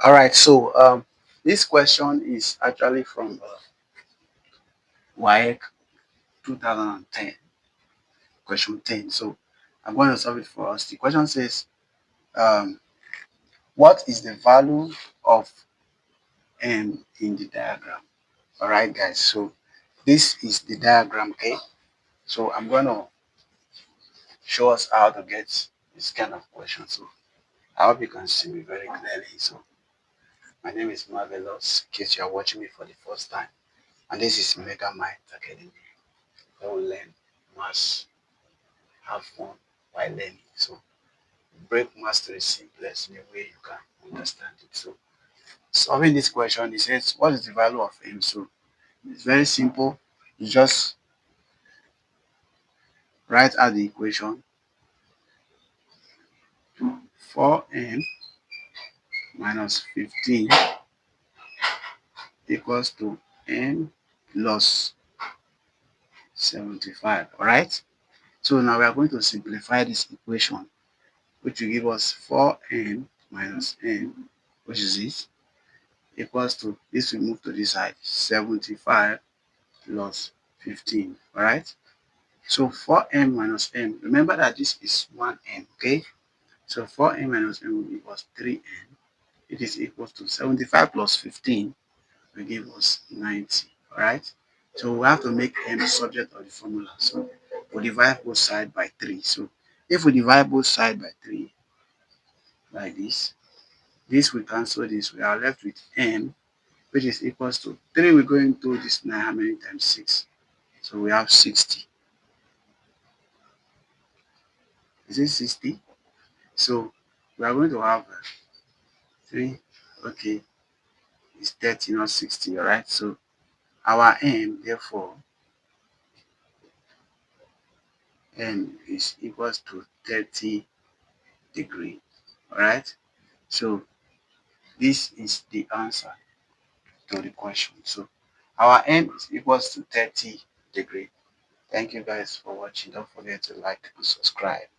All right, so this question is actually from WAEC 2010, question 10. So I'm going to solve it for us. The question says, um, what is the value of m in the diagram? All right, guys. So this is the diagram, okay? So I'm going to show us how to get this kind of question. So I hope you can see me very clearly. So my name is Marvelous, in case you are watching me for the first time. And this is Mega Mind Academy. I will learn maths, have fun while learning. So break maths to the simplest way you can understand it. So solving this question, it says, what is the value of m? So it's very simple. You just write out the equation 4m minus 15 equals to m plus 75. All right. So now we are going to simplify this equation, which will give us 4m minus m, which is this, equals to, this will move to this side, 75 plus 15. All right. So 4m minus m, remember that this is 1m, okay? So 4m minus m will give us 3m. It is equal to 75 plus 15 will give us 90. All right. So we have to make m subject of the formula. So we divide both sides by 3. So if we divide both sides by 3, like this will cancel this. We are left with m, which is equals to 3 will go into this 9 how many times 6. So we have 60. Is it 60? So we are going to have 3, okay, it's 30, not 60, all right? So our m, therefore, n is equals to 30 degree, all right? So this is the answer to the question. So our m is equals to 30 degree. Thank you guys for watching. Don't forget to like and subscribe.